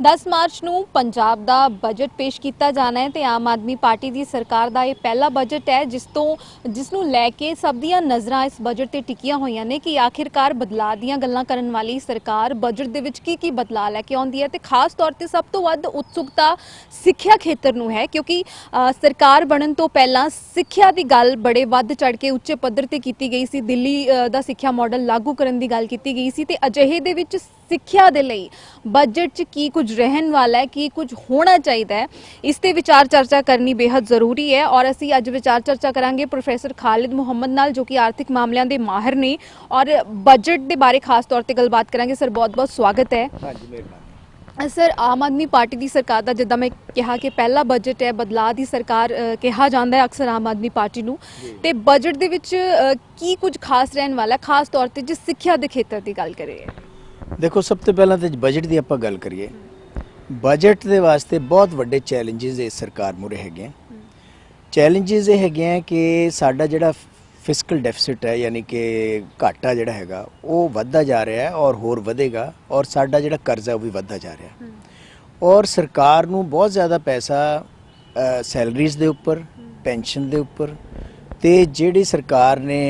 10 March ਨੂੰ ਪੰਜਾਬ ਦਾ budget ਪੇਸ਼ ਕੀਤਾ ਜਾਣਾ ਹੈ ਤੇ ਆਮ ਆਦਮੀ ਪਾਰਟੀ ਦੀ ਸਰਕਾਰ ਦਾ ਇਹ ਪਹਿਲਾ ਬਜਟ ਹੈ ਜਿਸ ਨੂੰ ਲੈ ਕੇ ਸਭ ਦੀਆਂ ਨਜ਼ਰਾਂ ਇਸ ਬਜਟ ਤੇ ਟਿਕੀਆਂ ਹੋਈਆਂ ਨੇ ਕਿ ਆਖਿਰਕਾਰ ਬਦਲਾਅ ਦੀਆਂ ਗੱਲਾਂ ਕਰਨ ਵਾਲੀ ਸਰਕਾਰ ਬਜਟ ਦੇ ਵਿੱਚ ਕੀ ਬਦਲਾਅ ਲੈ ਕੇ ਆਉਂਦੀ ਹੈ ਤੇ ਖਾਸ ਤੌਰ ਤੇ ਸਭ ਤੋਂ ਵੱਧ ਉਤਸੁਕਤਾ ਸਿੱਖਿਆ ਖੇਤਰ ਨੂੰ ਹੈ ਕਿਉਂਕਿ ਸਰਕਾਰ ਬਣਨ ਤੋਂ ਪਹਿਲਾਂ ਸਿੱਖਿਆ ਦੀ ਗੱਲ ਬੜੇ ਵੱਧ ਚੜ ਕੇ ਉੱਚੇ ਪੱਧਰ ਤੇ ਕੀਤੀ ਗਈ ਸੀ। ਦਿੱਲੀ ਦਾ ਸਿੱਖਿਆ ਮਾਡਲ ਲਾਗੂ ਕਰਨ ਦੀ ਗੱਲ ਕੀਤੀ ਗਈ ਸੀ ਤੇ ਅਜਿਹੇ ਦੇ ਵਿੱਚ ਸਿੱਖਿਆ ਦੇ ਲਈ ਬਜਟ 'ਚ ਕੀ ਕੁਝ ਰਹਿਣ ਵਾਲਾ ਹੈ, ਕੀ ਕੁਝ ਹੋਣਾ ਚਾਹੀਦਾ ਹੈ, ਇਸ ਤੇ ਵਿਚਾਰ ਚਰਚਾ ਕਰਨੀ ਬੇहद ਜ਼ਰੂਰੀ ਹੈ। ਔਰ ਅਸੀਂ ਅੱਜ ਵਿਚਾਰ ਚਰਚਾ ਕਰਾਂਗੇ ਪ੍ਰੋਫੈਸਰ ਖਾਲਿਦ ਮੁਹੰਮਦ ਨਾਲ ਜੋ ਕਿ ਆਰਥਿਕ ਮਾਮਲਿਆਂ ਦੇ ਮਾਹਿਰ ਨੇ ਔਰ ਬਜਟ ਦੇ ਬਾਰੇ ਖਾਸ ਤੌਰ ਤੇ ਗੱਲਬਾਤ ਕਰਾਂਗੇ। ਸਰ ਬਹੁਤ-ਬਹੁਤ ਸਵਾਗਤ ਹੈ। ਹਾਂਜੀ ਮਿਹਰਬਾਨੀ ਸਰ, ਆਮ ਆਦਮੀ ਪਾਰਟੀ ਦੀ ਸਰਕਾਰ ਦਾ ਜਿੱਦਾਂ ਮੈਂ ਕਿਹਾ ਕਿ ਪਹਿਲਾ ਬਜਟ ਹੈ, ਬਦਲਾਅ ਦੀ ਸਰਕਾਰ ਕਿਹਾ ਜਾਂਦਾ ਹੈ ਅਕਸਰ ਆਮ ਆਦਮੀ ਪਾਰਟੀ ਨੂੰ, ਤੇ ਬਜਟ ਦੇ ਵਿੱਚ ਕੀ ਕੁਝ ਖਾਸ ਰਹਿਣ ਵਾਲਾ ਖਾਸ ਤੌਰ ਤੇ ਜੇ ਸਿੱਖਿਆ ਦੇ ਖੇਤਰ ਦੀ ਗੱਲ ਕਰੀਏ। देखो सब तो पहला तो बजट की आप गल करिए। बजट के वास्ते बहुत वड्डे चैलेंजिज इस सरकार मूरे है। चैलेंजिज ये है कि साडा जिहड़ा फिस्कल डेफिसिट है यानी कि घाटा जिहड़ा हैगा वो वधदा जा रहा है और होर वधेगा और साडा जिहड़ा कर्जा है वो भी वधदा जा रहा है और सरकार नूं बहुत ज़्यादा पैसा सैलरीज़ दे उपर पेंशन दे उपर ते जिहड़ी सरकार ने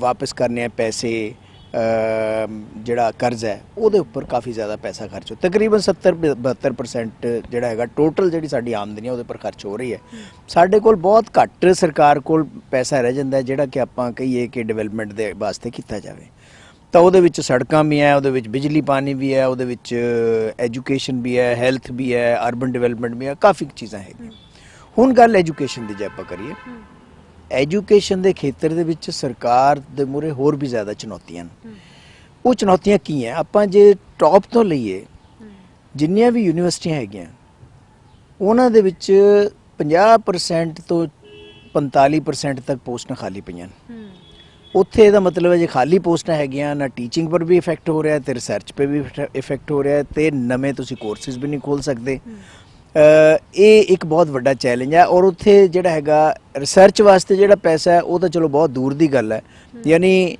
वापस करने पैसे ਜਿਹੜਾ ਕਰਜ਼ਾ ਹੈ ਉਹਦੇ ਉੱਪਰ ਕਾਫੀ ਜ਼ਿਆਦਾ ਪੈਸਾ ਖਰਚ ਹੋ ਤਕਰੀਬਨ 70-72% ਜਿਹੜਾ ਹੈਗਾ ਟੋਟਲ ਜਿਹੜੀ ਸਾਡੀ ਆਮਦਨੀ ਉਹਦੇ ਉੱਪਰ ਖਰਚ ਹੋ ਰਹੀ ਹੈ। ਸਾਡੇ ਕੋਲ ਬਹੁਤ ਘੱਟ ਸਰਕਾਰ ਕੋਲ ਪੈਸਾ ਰਹਿ ਜਾਂਦਾ ਜਿਹੜਾ ਕਿ ਆਪਾਂ ਕਹੀਏ ਕਿ ਡਿਵੈਲਪਮੈਂਟ ਦੇ ਵਾਸਤੇ ਕੀਤਾ ਜਾਵੇ। ਤਾਂ ਉਹਦੇ ਵਿੱਚ ਸੜਕਾਂ ਵੀ ਹੈ, ਉਹਦੇ ਵਿੱਚ ਬਿਜਲੀ ਪਾਣੀ ਵੀ ਹੈ, ਉਹਦੇ ਵਿੱਚ ਐਜੂਕੇਸ਼ਨ ਵੀ ਹੈ, ਹੈਲਥ ਵੀ ਹੈ, ਅਰਬਨ ਡਿਵੈਲਪਮੈਂਟ ਵੀ ਹੈ, ਕਾਫੀ ਚੀਜ਼ਾਂ ਹੈਗੀਆਂ। ਹੁਣ ਗੱਲ ਐਜੂਕੇਸ਼ਨ ਦੀ ਜੇ ਆਪਾਂ ਕਰੀਏ, ਐਜੂਕੇਸ਼ਨ ਦੇ ਖੇਤਰ ਦੇ ਵਿੱਚ ਸਰਕਾਰ ਦੇ ਮੂਹਰੇ ਹੋਰ ਵੀ ਜ਼ਿਆਦਾ ਚੁਣੌਤੀਆਂ ਨੇ। ਉਹ ਚੁਣੌਤੀਆਂ ਕੀ ਹੈ? ਆਪਾਂ ਜੇ ਟੌਪ ਤੋਂ ਲਈਏ, ਜਿੰਨੀਆਂ ਵੀ ਯੂਨੀਵਰਸਿਟੀਆਂ ਹੈਗੀਆਂ ਉਹਨਾਂ ਦੇ ਵਿੱਚ 50% ਤੋਂ 45% ਤੱਕ ਪੋਸਟਾਂ ਖਾਲੀ ਪਈਆਂ ਨੇ। ਉੱਥੇ ਇਹਦਾ ਮਤਲਬ ਹੈ ਜੇ ਖਾਲੀ ਪੋਸਟਾਂ ਹੈਗੀਆਂ ਨਾ ਟੀਚਿੰਗ ਪਰ ਵੀ ਇਫੈਕਟ ਹੋ ਰਿਹਾ ਤੇ ਰਿਸਰਚ 'ਤੇ ਵੀ ਇਫੈਕਟ ਹੋ ਰਿਹਾ ਤੇ ਨਵੇਂ ਤੁਸੀਂ ਕੋਰਸਿਸ ਵੀ ਨਹੀਂ ਖੋਲ੍ਹ ਸਕਦੇ। ਇਹ ਇੱਕ ਬਹੁਤ ਵੱਡਾ ਚੈਲੰਜ ਹੈ ਔਰ ਉੱਥੇ ਜਿਹੜਾ ਹੈਗਾ ਰਿਸਰਚ ਵਾਸਤੇ ਜਿਹੜਾ ਪੈਸਾ ਹੈ ਉਹ ਤਾਂ ਚਲੋ ਬਹੁਤ ਦੂਰ ਦੀ ਗੱਲ ਹੈ। ਯਾਨੀ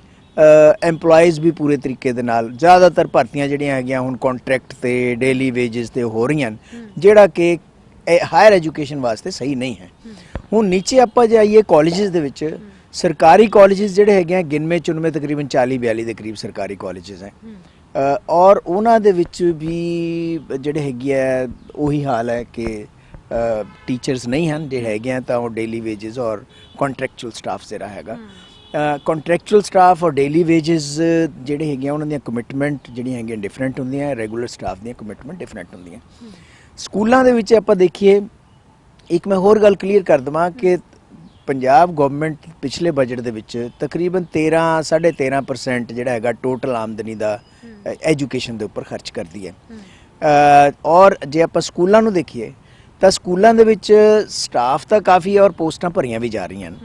ਐਮਪਲੋਈਜ਼ ਵੀ ਪੂਰੇ ਤਰੀਕੇ ਦੇ ਨਾਲ ਜ਼ਿਆਦਾਤਰ ਭਰਤੀਆਂ ਜਿਹੜੀਆਂ ਹੈਗੀਆਂ ਹੁਣ ਕੰਟਰੈਕਟ ਤੇ ਡੇਲੀ ਵੇਜਸ ਤੇ ਹੋ ਰਹੀਆਂ ਜਿਹੜਾ ਕਿ ਹਾਇਰ ਐਜੂਕੇਸ਼ਨ ਵਾਸਤੇ ਸਹੀ ਨਹੀਂ ਹੈ। ਹੁਣ ਨੀਚੇ ਆਪਾਂ ਜੇ ਆਈਏ ਕਾਲਜਿਸ ਦੇ ਵਿੱਚ, ਸਰਕਾਰੀ ਕਾਲਜਿਸ ਜਿਹੜੇ ਹੈਗੇ ਆ ਗਿਣਵੇਂ ਚੁਣਵੇਂ ਤਕਰੀਬਨ 40-42 ਦੇ ਕਰੀਬ ਸਰਕਾਰੀ ਕਾਲਜਿਸ ਹੈ ਔਰ ਉਹਨਾਂ ਦੇ ਵਿੱਚ ਵੀ ਜਿਹੜੇ ਹੈਗੇ ਆ ਉਹੀ ਹਾਲ ਹੈ ਕਿ ਟੀਚਰਸ ਨਹੀਂ ਹਨ ਜਿਹੜੇ ਹੈਗੇ ਆ ਤਾਂ ਉਹ ਡੇਲੀ ਵੇਜਸ ਔਰ ਕੰਟਰੈਕਚੁਅਲ ਸਟਾਫ ਜਿਹੜਾ ਹੈਗਾ ਕੰਟਰੈਕਚੁਅਲ ਸਟਾਫ ਔਰ ਡੇਲੀ ਵੇਜਸ ਜਿਹੜੇ ਹੈਗੇ ਆ ਉਹਨਾਂ ਦੀਆਂ ਕਮਿਟਮੈਂਟ ਜਿਹੜੀਆਂ ਹੈਗੀਆਂ ਡਿਫਰੈਂਟ ਹੁੰਦੀਆਂ, ਰੈਗੂਲਰ ਸਟਾਫ ਦੀਆਂ ਕਮਿਟਮੈਂਟ ਡਿਫਰੈਂਟ ਹੁੰਦੀਆਂ। ਸਕੂਲਾਂ ਦੇ ਵਿੱਚ ਆਪਾਂ ਦੇਖੀਏ, ਇੱਕ ਮੈਂ ਹੋਰ ਗੱਲ ਕਲੀਅਰ ਕਰ ਦੇਵਾਂ ਕਿ ਪੰਜਾਬ ਗੌਰਮੈਂਟ ਪਿਛਲੇ ਬਜਟ ਦੇ ਵਿੱਚ ਤਕਰੀਬਨ 13-13.5% ਜਿਹੜਾ ਹੈਗਾ ਟੋਟਲ ਆਮਦਨੀ ਦਾ ਐਜੂਕੇਸ਼ਨ ਦੇ ਉੱਪਰ ਖਰਚ ਕਰਦੀ ਹੈ। ਔਰ ਜੇ ਆਪਾਂ ਸਕੂਲਾਂ ਨੂੰ ਦੇਖੀਏ ਤਾਂ ਸਕੂਲਾਂ ਦੇ ਵਿੱਚ ਸਟਾਫ ਤਾਂ ਕਾਫੀ ਹੈ ਔਰ ਪੋਸਟਾਂ ਭਰੀਆਂ ਵੀ ਜਾ ਰਹੀਆਂ ਨੇ,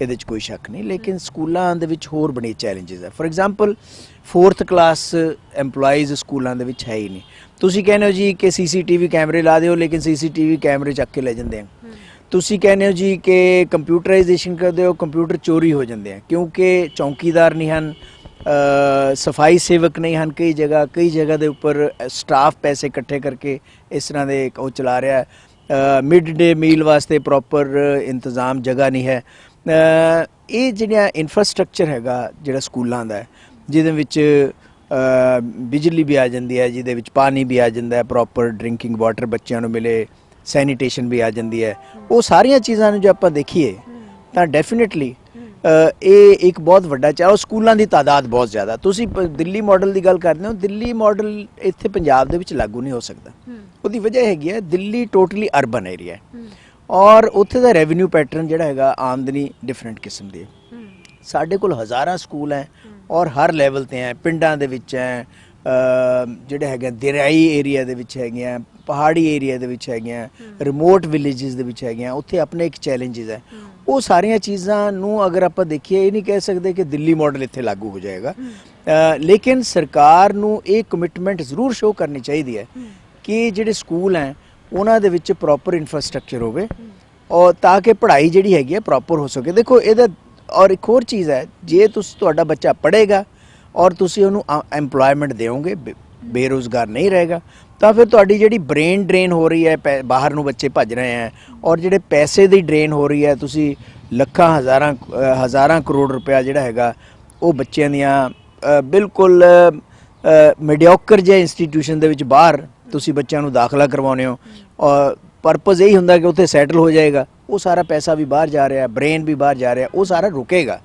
ਇਹਦੇ 'ਚ ਕੋਈ ਸ਼ੱਕ ਨਹੀਂ, ਲੇਕਿਨ ਸਕੂਲਾਂ ਦੇ ਵਿੱਚ ਹੋਰ ਬੜੇ ਚੈਲੰਜਿਸ ਹੈ। For example 4th class employees ਸਕੂਲਾਂ ਦੇ ਵਿੱਚ ਹੈ ਹੀ ਨਹੀਂ। ਤੁਸੀਂ ਕਹਿੰਦੇ ਹੋ ਜੀ ਕਿ CCTV ਕੈਮਰੇ ਲਾ ਦਿਓ, ਲੇਕਿਨ CCTV ਕੈਮਰੇ ਚੱਕ ਕੇ ਲੈ ਜਾਂਦੇ ਆ। ਤੁਸੀਂ ਕਹਿੰਦੇ ਹੋ ਜੀ ਕਿ ਕੰਪਿਊਟਰਾਈਜੇਸ਼ਨ ਕਰਦੇ ਹੋ, ਕੰਪਿਊਟਰ ਚੋਰੀ ਹੋ ਜਾਂਦੇ ਆ ਕਿਉਂਕਿ ਚੌਂਕੀਦਾਰ ਨਹੀਂ ਹਨ, ਸਫਾਈ ਸੇਵਕ ਨਹੀਂ ਹਨ। ਕਈ ਜਗ੍ਹਾ ਦੇ ਉੱਪਰ ਸਟਾਫ ਪੈਸੇ ਇਕੱਠੇ ਕਰਕੇ ਇਸ ਤਰ੍ਹਾਂ ਦੇ ਉਹ ਚਲਾ ਰਿਹਾ। ਮਿਡ ਡੇ ਮੀਲ ਵਾਸਤੇ ਪ੍ਰੋਪਰ ਇੰਤਜ਼ਾਮ ਜਗ੍ਹਾ ਨਹੀਂ ਹੈ। ਇਹ ਜਿਹੜਾ ਇਨਫਰਾਸਟਰਕਚਰ ਹੈਗਾ ਜਿਹੜਾ ਸਕੂਲਾਂ ਦਾ ਜਿਹਦੇ ਵਿੱਚ ਬਿਜਲੀ ਵੀ ਆ ਜਾਂਦੀ ਹੈ, ਜਿਹਦੇ ਵਿੱਚ ਪਾਣੀ ਵੀ ਆ ਜਾਂਦਾ ਹੈ, ਪ੍ਰੋਪਰ ਡਰਿੰਕਿੰਗ ਵਾਟਰ ਬੱਚਿਆਂ ਨੂੰ ਮਿਲੇ, ਸੈਨੀਟੇਸ਼ਨ ਵੀ ਆ ਜਾਂਦੀ ਹੈ, ਉਹ ਸਾਰੀਆਂ ਚੀਜ਼ਾਂ ਨੂੰ ਜੇ ਆਪਾਂ ਦੇਖੀਏ ਤਾਂ ਡੈਫੀਨੇਟਲੀ ਇਹ ਇੱਕ ਬਹੁਤ ਵੱਡਾ ਚਾਹੇ ਸਕੂਲਾਂ ਦੀ ਤਾਦਾਦ ਬਹੁਤ ਜ਼ਿਆਦਾ। ਤੁਸੀਂ ਦਿੱਲੀ ਮਾਡਲ ਦੀ ਗੱਲ ਕਰਦੇ ਹੋ, ਦਿੱਲੀ ਮਾਡਲ ਇੱਥੇ ਪੰਜਾਬ ਦੇ ਵਿੱਚ ਲਾਗੂ ਨਹੀਂ ਹੋ ਸਕਦਾ। ਉਹਦੀ ਵਜ੍ਹਾ ਹੈਗੀ ਹੈ ਦਿੱਲੀ ਟੋਟਲੀ ਅਰਬਨ ਏਰੀਆ ਹੈ ਔਰ ਉੱਥੇ ਦਾ ਰੈਵਨਿਊ ਪੈਟਰਨ ਜਿਹੜਾ ਹੈਗਾ ਆਮਦਨੀ ਡਿਫਰੈਂਟ ਕਿਸਮ ਦੀ ਹੈ। ਸਾਡੇ ਕੋਲ ਹਜ਼ਾਰਾਂ ਸਕੂਲ ਹੈ ਔਰ ਹਰ ਲੈਵਲ 'ਤੇ ਹੈ, ਪਿੰਡਾਂ ਦੇ ਵਿੱਚ ਹੈ, ਜਿਹੜੇ ਹੈਗੇ ਦਰਿਆਈ ਏਰੀਆ ਦੇ ਵਿੱਚ ਹੈਗੀਆਂ, ਪਹਾੜੀ ਏਰੀਆ ਦੇ ਵਿੱਚ ਹੈਗੀਆਂ, ਰਿਮੋਟ ਵਿਲੇਜਸ ਦੇ ਵਿੱਚ ਹੈਗੀਆਂ, ਉੱਥੇ ਆਪਣੇ ਇੱਕ ਚੈਲੰਜਿਸ ਹੈ। ਉਹ ਸਾਰੀਆਂ ਚੀਜ਼ਾਂ ਨੂੰ ਅਗਰ ਆਪਾਂ ਦੇਖੀਏ ਇਹ ਨਹੀਂ ਕਹਿ ਸਕਦੇ ਕਿ ਦਿੱਲੀ ਮਾਡਲ ਇੱਥੇ ਲਾਗੂ ਹੋ ਜਾਏਗਾ, ਲੇਕਿਨ ਸਰਕਾਰ ਨੂੰ ਇਹ ਕਮਿਟਮੈਂਟ ਜ਼ਰੂਰ ਸ਼ੋਅ ਕਰਨੀ ਚਾਹੀਦੀ ਹੈ ਕਿ ਜਿਹੜੇ ਸਕੂਲ ਹੈ ਉਹਨਾਂ ਦੇ ਵਿੱਚ ਪ੍ਰੋਪਰ ਇਨਫਰਾਸਟਰਕਚਰ ਹੋਵੇ ਔਰ ਤਾਂ ਕਿ ਪੜ੍ਹਾਈ ਜਿਹੜੀ ਹੈਗੀ ਹੈ ਪ੍ਰੋਪਰ ਹੋ ਸਕੇ। ਦੇਖੋ ਇਹਦਾ ਔਰ ਇੱਕ ਹੋਰ ਚੀਜ਼ ਹੈ, ਜੇ ਤੁਹਾਡਾ ਬੱਚਾ ਪੜ੍ਹੇਗਾ ਔਰ ਤੁਸੀਂ ਉਹਨੂੰ ਐਮਪਲੋਇਮੈਂਟ ਦਿਓਗੇ, ਬੇਰੁਜ਼ਗਾਰ ਨਹੀਂ ਰਹੇਗਾ ਤਾਂ ਫਿਰ ਤੁਹਾਡੀ ਜਿਹੜੀ ਬ੍ਰੇਨ ਡਰੇਨ ਹੋ ਰਹੀ ਹੈ, ਬਾਹਰ ਨੂੰ ਬੱਚੇ ਭੱਜ ਰਹੇ ਹੈ, ਔਰ ਜਿਹੜੇ ਪੈਸੇ ਦੀ ਡਰੇਨ ਹੋ ਰਹੀ ਹੈ, ਤੁਸੀਂ ਲੱਖਾਂ ਹਜ਼ਾਰਾਂ ਕਰੋੜ ਰੁਪਇਆ ਜਿਹੜਾ ਹੈਗਾ ਉਹ ਬੱਚਿਆਂ ਦੀਆਂ ਬਿਲਕੁਲ ਮੀਡੀਓਕਰ ਜਿਹੇ ਇੰਸਟੀਟਿਊਸ਼ਨ ਦੇ ਵਿੱਚ ਬਾਹਰ ਤੁਸੀਂ ਬੱਚਿਆਂ ਨੂੰ ਦਾਖਲਾ ਕਰਵਾਉਂਦੇ ਹੋ, ਔਰ ਪਰਪਸ ਇਹੀ ਹੁੰਦਾ ਕਿ ਉੱਥੇ ਸੈਟਲ ਹੋ ਜਾਏਗਾ, ਉਹ ਸਾਰਾ ਪੈਸਾ ਵੀ ਬਾਹਰ ਜਾ ਰਿਹਾ, ਬ੍ਰੇਨ ਵੀ ਬਾਹਰ ਜਾ ਰਿਹਾ, ਉਹ ਸਾਰਾ ਰੁਕੇਗਾ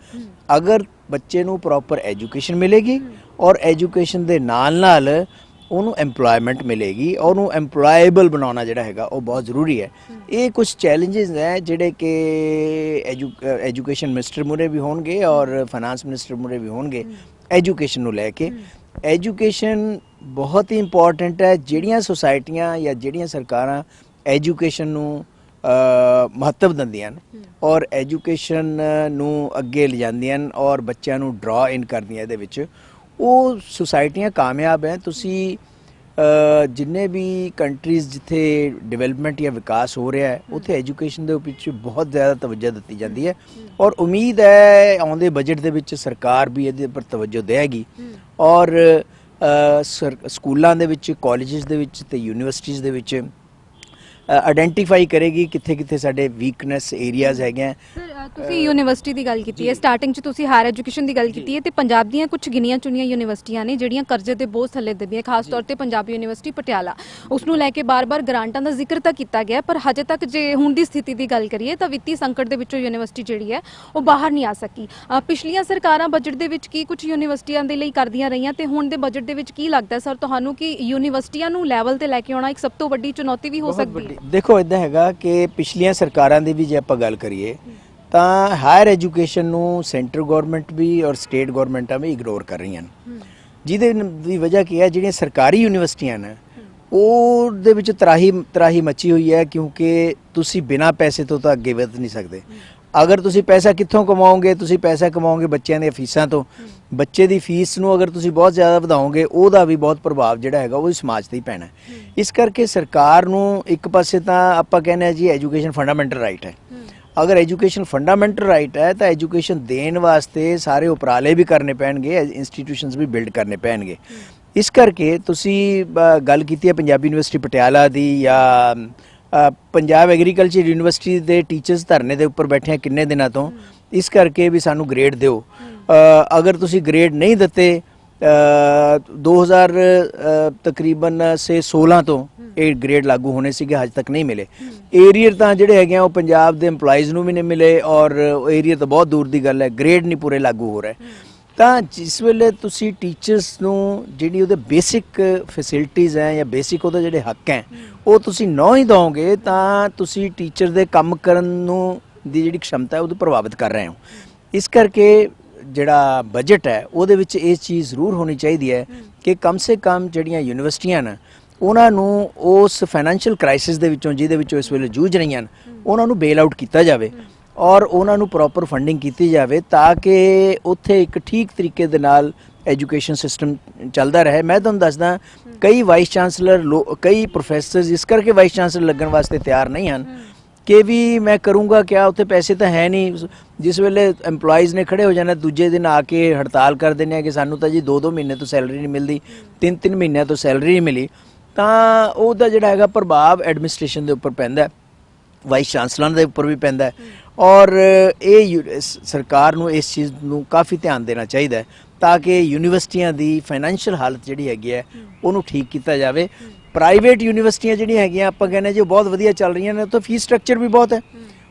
ਅਗਰ ਬੱਚੇ ਨੂੰ ਪ੍ਰੋਪਰ ਐਜੂਕੇਸ਼ਨ ਮਿਲੇਗੀ ਔਰ ਐਜੂਕੇਸ਼ਨ ਦੇ ਨਾਲ ਉਹਨੂੰ ਐਮਪਲੋਇਮੈਂਟ ਮਿਲੇਗੀ, ਉਹਨੂੰ ਐਮਪਲੋਏਬਲ ਬਣਾਉਣਾ ਜਿਹੜਾ ਹੈਗਾ ਉਹ ਬਹੁਤ ਜ਼ਰੂਰੀ ਹੈ। ਇਹ ਕੁਝ ਚੈਲੰਜਸ ਹੈ ਜਿਹੜੇ ਕਿ ਐਜੂਕੇਸ਼ਨ ਮਿਨਿਸਟਰ ਮੂਹਰੇ ਵੀ ਹੋਣਗੇ ਔਰ ਫਾਈਨਾਂਸ ਮਿਨਿਸਟਰ ਮੂਹਰੇ ਵੀ ਹੋਣਗੇ ਐਜੂਕੇਸ਼ਨ ਨੂੰ ਲੈ ਕੇ। ਐਜੂਕੇਸ਼ਨ ਬਹੁਤ ਹੀ ਇੰਪੋਰਟੈਂਟ ਹੈ। ਜਿਹੜੀਆਂ ਸੁਸਾਇਟੀਆਂ ਜਾਂ ਜਿਹੜੀਆਂ ਸਰਕਾਰਾਂ ਐਜੂਕੇਸ਼ਨ ਨੂੰ ਮਹੱਤਵ ਦਿੰਦੀਆਂ ਹਨ ਔਰ ਐਜੂਕੇਸ਼ਨ ਨੂੰ ਅੱਗੇ ਲਿਜਾਂਦੀਆਂ ਹਨ ਔਰ ਬੱਚਿਆਂ ਨੂੰ ਡਰਾ ਇਨ ਕਰਦੀਆਂ ਇਹਦੇ ਵਿੱਚ, ਉਹ ਸੁਸਾਇਟੀਆਂ ਕਾਮਯਾਬ ਹੈ। ਤੁਸੀਂ ਜਿੰਨੇ ਵੀ ਕੰਟਰੀਜ਼ ਜਿੱਥੇ ਡਿਵੈਲਪਮੈਂਟ ਜਾਂ ਵਿਕਾਸ ਹੋ ਰਿਹਾ ਹੈ ਉੱਥੇ ਐਜੂਕੇਸ਼ਨ ਦੇ ਪਿੱਛੇ ਬਹੁਤ ਜ਼ਿਆਦਾ ਤਵੱਜੋ ਦਿੱਤੀ ਜਾਂਦੀ ਹੈ ਔਰ ਉਮੀਦ ਹੈ ਆਉਂਦੇ ਬਜਟ ਦੇ ਵਿੱਚ ਸਰਕਾਰ ਵੀ ਇਹਦੇ ਉੱਪਰ ਤਵੱਜੋ ਦੇਵੇਗੀ ਔਰ ਸਕੂਲਾਂ ਦੇ ਵਿੱਚ, ਕਾਲਜਿਸ ਦੇ ਵਿੱਚ ਤੇ ਯੂਨੀਵਰਸਿਟੀਜ਼ ਦੇ ਵਿੱਚ ਆਇਡੈਂਟੀਫਾਈ ਕਰੇਗੀ ਕਿੱਥੇ ਕਿੱਥੇ ਸਾਡੇ ਵੀਕਨੈਸ ਏਰੀਆਜ਼ ਹੈਗੇ ਆ। ਤੁਸੀਂ ਯੂਨੀਵਰਸਿਟੀ ਦੀ ਗੱਲ ਕੀਤੀ ਹੈ, ਸਟਾਰਟਿੰਗ 'ਚ ਤੁਸੀਂ ਹਾਇਰ ਐਜੂਕੇਸ਼ਨ ਦੀ ਗੱਲ ਕੀਤੀ ਹੈ, ਤੇ ਪੰਜਾਬ ਦੀਆਂ ਕੁਝ ਗਿਣੀਆਂ ਚੁਣੀਆਂ ਯੂਨੀਵਰਸਿਟੀਆਂ ਨੇ ਜਿਹੜੀਆਂ ਕਰਜ਼ੇ ਦੇ ਬੋਝ ਥੱਲੇ ਦੱਬੀਆਂ, ਖਾਸ ਤੌਰ ਤੇ ਪੰਜਾਬ ਯੂਨੀਵਰਸਿਟੀ ਪਟਿਆਲਾ। ਉਸ ਨੂੰ ਲੈ ਕੇ ਬਾਰ-ਬਾਰ ਗ੍ਰਾਂਟਾਂ ਦਾ ਜ਼ਿਕਰ ਤਾਂ ਕੀਤਾ ਗਿਆ, ਪਰ ਹਜੇ ਤੱਕ ਜੇ ਹੁਣ ਦੀ ਸਥਿਤੀ ਦੀ ਗੱਲ ਕਰੀਏ ਤਾਂ ਵਿੱਤੀ ਸੰਕਟ ਦੇ ਵਿੱਚੋਂ ਯੂਨੀਵਰਸਿਟੀ ਜਿਹੜੀ ਹੈ ਉਹ ਬਾਹਰ ਨਹੀਂ ਆ ਸਕੀ। ਪਿਛਲੀਆਂ ਸਰਕਾਰਾਂ ਬਜਟ ਦੇ ਵਿੱਚ ਕੀ ਕੁਝ ਯੂਨੀਵਰਸਿਟੀਆਂ ਦੇ ਲਈ ਕਰਦੀਆਂ ਰਹੀਆਂ ਤੇ ਹੁਣ ਦੇ ਬਜਟ ਦੇ ਵਿੱਚ ਕੀ ਲੱਗਦਾ ਸਰ ਤੁਹਾਨੂੰ ਕਿ ਯੂਨੀਵਰਸਿਟੀਆਂ ਨੂੰ ਲੈਵਲ ਤੇ ਲੈ ਕੇ ਆਉਣਾ ਇੱਕ ਸਭ ਤੋਂ ਵੱਡੀ ਚੁਣੌਤੀ ਵੀ ਹੋ ਸਕਦੀ ਹੈ? ਦੇਖੋ ਇਦਾਂ ਹੈਗਾ ਕਿ ਪਿਛਲੀਆਂ ਸਰਕਾਰਾਂ ਦੀ ਵੀ ਜੇ ਆਪਾਂ ਗੱਲ ਕਰੀਏ ਤਾਂ ਹਾਇਰ ਐਜੂਕੇਸ਼ਨ ਨੂੰ ਸੈਂਟਰ ਗਵਰਨਮੈਂਟ ਵੀ ਔਰ ਸਟੇਟ ਗਵਰਨਮੈਂਟਾਂ ਵੀ ਇਗਨੋਰ ਕਰ ਰਹੀਆਂ ਨੇ, ਜਿਹਦੇ ਦੀ ਵਜ੍ਹਾ ਕੀ ਹੈ, ਜਿਹੜੀਆਂ ਸਰਕਾਰੀ ਯੂਨੀਵਰਸਿਟੀਆਂ ਨੇ ਉਹਦੇ ਵਿੱਚ ਤਰਾਹੀ ਮੱਚੀ ਹੋਈ ਹੈ ਕਿਉਂਕਿ ਤੁਸੀਂ ਬਿਨਾਂ ਪੈਸੇ ਤੋਂ ਤਾਂ ਅੱਗੇ ਵਧ ਨਹੀਂ ਸਕਦੇ। ਅਗਰ ਤੁਸੀਂ ਪੈਸਾ ਕਿੱਥੋਂ ਕਮਾਓਗੇ? ਤੁਸੀਂ ਪੈਸਾ ਕਮਾਓਗੇ ਬੱਚਿਆਂ ਦੀਆਂ ਫੀਸਾਂ ਤੋਂ। ਬੱਚੇ ਦੀ ਫੀਸ ਨੂੰ ਅਗਰ ਤੁਸੀਂ ਬਹੁਤ ਜ਼ਿਆਦਾ ਵਧਾਓਗੇ ਉਹਦਾ ਵੀ ਬਹੁਤ ਪ੍ਰਭਾਵ ਜਿਹੜਾ ਹੈਗਾ ਉਹ ਸਮਾਜ ਤੇ ਹੀ ਪੈਣਾ। ਇਸ ਕਰਕੇ ਸਰਕਾਰ ਨੂੰ ਇੱਕ ਪਾਸੇ ਤਾਂ ਆਪਾਂ ਕਹਿੰਦੇ ਆ ਜੀ ਐਜੂਕੇਸ਼ਨ ਫੰਡਾਮੈਂਟਲ ਰਾਈਟ ਹੈ, ਅਗਰ ਐਜੂਕੇਸ਼ਨ ਫੰਡਾਮੈਂਟਲ ਰਾਈਟ ਹੈ ਤਾਂ ਐਜੂਕੇਸ਼ਨ ਦੇਣ ਵਾਸਤੇ ਸਾਰੇ ਉਪਰਾਲੇ ਵੀ ਕਰਨੇ ਪੈਣਗੇ, ਇੰਸਟੀਟਿਊਸ਼ਨਸ ਵੀ ਬਿਲਡ ਕਰਨੇ ਪੈਣਗੇ। ਇਸ ਕਰਕੇ ਤੁਸੀਂ ਗੱਲ ਕੀਤੀ ਹੈ ਪੰਜਾਬੀ ਯੂਨੀਵਰਸਿਟੀ ਪਟਿਆਲਾ ਦੀ ਜਾਂ ਪੰਜਾਬ ਐਗਰੀਕਲਚਰ ਯੂਨੀਵਰਸਿਟੀ ਦੇ ਟੀਚਰਸ ਧਰਨੇ ਦੇ ਉੱਪਰ ਬੈਠੇ ਆ ਕਿੰਨੇ ਦਿਨਾਂ ਤੋਂ, ਇਸ ਕਰਕੇ ਵੀ ਸਾਨੂੰ ਗ੍ਰੇਡ ਦਿਓ। ਅਗਰ ਤੁਸੀਂ ਗ੍ਰੇਡ ਨਹੀਂ ਦਿੱਤੇ 2000 ਤਕਰੀਬਨ ਸੇ 16 ਤੋਂ ਇਹ ਗ੍ਰੇਡ ਲਾਗੂ ਹੋਣੇ ਸੀਗੇ, ਹਜੇ ਤੱਕ ਨਹੀਂ ਮਿਲੇ। ਏਰੀਅਰ ਤਾਂ ਜਿਹੜੇ ਹੈਗੇ ਆ ਉਹ ਪੰਜਾਬ ਦੇ EMPLOYEES ਨੂੰ ਵੀ ਨਹੀਂ ਮਿਲੇ ਔਰ ਏਰੀਅਰ ਤਾਂ ਬਹੁਤ ਦੂਰ ਦੀ ਗੱਲ ਹੈ, ਗ੍ਰੇਡ ਨਹੀਂ ਪੂਰੇ ਲਾਗੂ ਹੋ ਰਹੇ। ਤਾਂ ਜਿਸ ਵੇਲੇ ਤੁਸੀਂ ਟੀਚਰਸ ਨੂੰ ਜਿਹੜੀ ਉਹਦੇ ਬੇਸਿਕ ਫੈਸਿਲਿਟੀਜ਼ ਹੈ ਜਾਂ ਬੇਸਿਕ ਉਹਦੇ ਜਿਹੜੇ ਹੱਕ ਹੈ ਉਹ ਤੁਸੀਂ ਨਾ ਹੀ ਦਿਓਗੇ ਤਾਂ ਤੁਸੀਂ ਟੀਚਰ ਦੇ ਕੰਮ ਕਰਨ ਨੂੰ ਦੀ ਜਿਹੜੀ क्षमता ਹੈ ਉਹਨੂੰ ਪ੍ਰਭਾਵਿਤ ਕਰ ਰਹੇ ਹੋ। ਇਸ ਕਰਕੇ ਜਿਹੜਾ ਬਜਟ ਹੈ ਉਹਦੇ ਵਿੱਚ ਇਹ ਚੀਜ਼ ਜ਼ਰੂਰ ਹੋਣੀ ਚਾਹੀਦੀ ਹੈ ਕਿ ਕਮ ਸੇ ਕਮ ਜਿਹੜੀਆਂ ਯੂਨੀਵਰਸਿਟੀਆਂ ਨੇ ਉਹਨਾਂ ਨੂੰ ਉਸ ਫਾਈਨੈਂਸ਼ੀਅਲ ਕ੍ਰਾਈਸਿਸ ਦੇ ਵਿੱਚੋਂ ਜਿਹਦੇ ਵਿੱਚੋਂ ਇਸ ਵੇਲੇ ਜੂਝ ਰਹੀਆਂ ਨੇ ਉਹਨਾਂ ਨੂੰ ਬੇਲ ਆਊਟ ਕੀਤਾ ਜਾਵੇ ਔਰ ਉਹਨਾਂ ਨੂੰ ਪ੍ਰੋਪਰ ਫੰਡਿੰਗ ਕੀਤੀ ਜਾਵੇ ਤਾਂ ਕਿ ਉੱਥੇ ਇੱਕ ਠੀਕ ਤਰੀਕੇ ਦੇ ਨਾਲ ਐਜੂਕੇਸ਼ਨ ਸਿਸਟਮ ਚੱਲਦਾ ਰਹੇ। ਮੈਂ ਤੁਹਾਨੂੰ ਦੱਸਦਾ ਕਈ ਵਾਈਸ ਚਾਂਸਲਰ ਕਈ ਪ੍ਰੋਫੈਸਰਸ ਇਸ ਕਰਕੇ ਵਾਈਸ ਚਾਂਸਲਰ ਲੱਗਣ ਵਾਸਤੇ ਤਿਆਰ ਨਹੀਂ ਹਨ ਕਿ ਵੀ ਮੈਂ ਕਰੂੰਗਾ ਕਿਆ, ਉੱਥੇ ਪੈਸੇ ਤਾਂ ਹੈ ਨਹੀਂ। ਜਿਸ ਵੇਲੇ EMPLOYEES ਨੇ ਖੜੇ ਹੋ ਜਾਣਾ ਦੂਜੇ ਦਿਨ ਆ ਕੇ ਹੜਤਾਲ ਕਰ ਦਿੰਦੇ ਆ ਕਿ ਸਾਨੂੰ ਤਾਂ ਜੀ 2-2 ਮਹੀਨੇ ਤੋਂ ਸੈਲਰੀ ਨਹੀਂ ਮਿਲਦੀ, 3-3 ਮਹੀਨਿਆਂ ਤੋਂ ਸੈਲਰੀ ਨਹੀਂ ਮਿਲੀ, ਤਾਂ ਉਹਦਾ ਜਿਹੜਾ ਹੈਗਾ ਪ੍ਰਭਾਵ ਐਡਮਿਨਿਸਟ੍ਰੇਸ਼ਨ ਦੇ ਉੱਪਰ ਪੈਂਦਾ, ਵਾਈਸ ਚਾਂਸਲਰਾਂ ਦੇ ਉੱਪਰ ਵੀ ਪੈਂਦਾ ਔਰ ਇਹ ਸਰਕਾਰ ਨੂੰ ਇਸ ਚੀਜ਼ ਨੂੰ ਕਾਫੀ ਧਿਆਨ ਦੇਣਾ ਚਾਹੀਦਾ ਹੈ ਤਾਂ ਕਿ ਯੂਨੀਵਰਸਿਟੀਆਂ ਦੀ ਫਾਈਨੈਂਸ਼ੀਅਲ ਹਾਲਤ ਜਿਹੜੀ ਹੈਗੀ ਹੈ ਉਹਨੂੰ ਠੀਕ ਕੀਤਾ ਜਾਵੇ। ਪ੍ਰਾਈਵੇਟ ਯੂਨੀਵਰਸਿਟੀਆਂ ਜਿਹੜੀਆਂ ਹੈਗੀਆਂ ਆਪਾਂ ਕਹਿੰਦੇ ਜੋ ਬਹੁਤ ਵਧੀਆ ਚੱਲ ਰਹੀਆਂ ਨੇ, ਉੱਥੇ ਫੀਸ ਸਟਰਕਚਰ ਵੀ ਬਹੁਤ ਹੈ,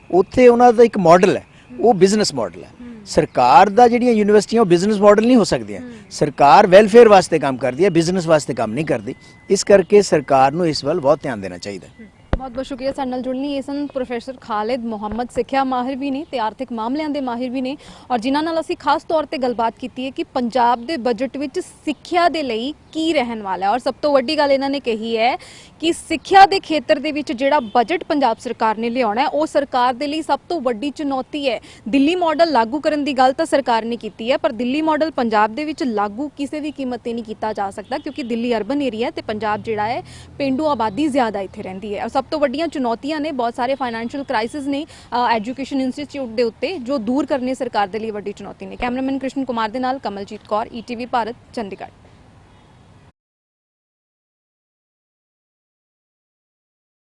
ਉੱਥੇ ਉਹਨਾਂ ਦਾ ਇੱਕ ਮਾਡਲ ਹੈ, ਉਹ ਬਿਜ਼ਨਸ ਮਾਡਲ ਹੈ। ਸਰਕਾਰ ਦਾ ਜਿਹੜੀਆਂ ਯੂਨੀਵਰਸਿਟੀਆਂ ਉਹ ਬਿਜ਼ਨਸ ਮਾਡਲ ਨਹੀਂ ਹੋ ਸਕਦੀਆਂ। ਸਰਕਾਰ ਵੈਲਫੇਅਰ ਵਾਸਤੇ ਕੰਮ ਕਰਦੀ ਹੈ, ਬਿਜ਼ਨਸ ਵਾਸਤੇ ਕੰਮ ਨਹੀਂ ਕਰਦੀ। ਇਸ ਕਰਕੇ ਸਰਕਾਰ ਨੂੰ ਇਸ ਵੱਲ ਬਹੁਤ ਧਿਆਨ ਦੇਣਾ ਚਾਹੀਦਾ ਹੈ। ਬਹੁਤ ਬਹੁਤ ਸ਼ੁਕਰੀਆ ਸਾਡੇ ਨਾਲ ਜੁੜਨ ਲਈ। ਇਹ ਸਨ ਪ੍ਰੋਫੈਸਰ ਖਾਲਿਦ ਮੁਹੰਮਦ, ਸਿੱਖਿਆ ਮਾਹਿਰ ਵੀ ਨੇ ਤੇ ਆਰਥਿਕ ਮਾਮਲਿਆਂ ਦੇ ਮਾਹਿਰ ਵੀ ਨੇ ਔਰ ਜਿਨ੍ਹਾਂ ਨਾਲ ਅਸੀਂ ਖਾਸ ਤੌਰ ਤੇ ਗੱਲਬਾਤ ਕੀਤੀ ਹੈ ਕਿ ਪੰਜਾਬ ਦੇ ਬਜਟ ਵਿੱਚ ਸਿੱਖਿਆ ਦੇ ਲਈ ਕੀ ਰਹਿਣ ਵਾਲਾ ਹੈ। ਔਰ ਸਭ ਤੋਂ ਵੱਡੀ ਗੱਲ ਇਹਨਾਂ ਨੇ ਕਹੀ ਹੈ ਕਿ ਸਿੱਖਿਆ ਦੇ ਖੇਤਰ ਦੇ ਵਿੱਚ ਜਿਹੜਾ ਬਜਟ ਪੰਜਾਬ ਸਰਕਾਰ ਨੇ ਲਿਆਉਣਾ ਹੈ ਉਹ ਸਰਕਾਰ ਦੇ ਲਈ ਸਭ ਤੋਂ ਵੱਡੀ ਚੁਣੌਤੀ ਹੈ। ਦਿੱਲੀ ਮਾਡਲ ਲਾਗੂ ਕਰਨ ਦੀ ਗੱਲ ਤਾਂ ਸਰਕਾਰ ਨੇ ਕੀਤੀ ਹੈ, ਪਰ ਦਿੱਲੀ ਮਾਡਲ ਪੰਜਾਬ ਦੇ ਵਿੱਚ ਲਾਗੂ ਕਿਸੇ ਵੀ ਕੀਮਤ ਤੇ ਨਹੀਂ ਕੀਤਾ ਜਾ ਸਕਦਾ ਕਿਉਂਕਿ ਦਿੱਲੀ ਅਰਬਨ ਏਰੀਆ ਤੇ ਪੰਜਾਬ ਜਿਹੜਾ ਹੈ ਪੇਂਡੂ ਆਬਾਦੀ ਜ਼ਿਆਦਾ ਇੱਥੇ ਰਹਿੰਦੀ ਹੈ। ਔਰ ਸਭ ਤੋਂ ਵੱਡੀਆਂ ਚੁਣੌਤੀਆਂ ਨੇ, ਬਹੁਤ ਸਾਰੇ ਫਾਈਨੈਂਸ਼ੀਅਲ ਕ੍ਰਾਈਸਿਸ ਨੇ ਐਜੂਕੇਸ਼ਨ ਇੰਸਟੀਚਿਊਟ ਦੇ ਉੱਤੇ ਜੋ ਦੂਰ ਕਰਨੇ ਸਰਕਾਰ ਦੇ ਲਈ ਵੱਡੀ ਚੁਣੌਤੀ ਨੇ। ਕੈਮਰਾਮੈਨ ਕ੍ਰਿਸ਼ਨ ਕੁਮਾਰ ਦੇ ਨਾਲ ਕਮਲਜੀਤ ਕੌਰ, ETV ਭਾਰਤ, ਚੰਡੀਗੜ੍ਹ।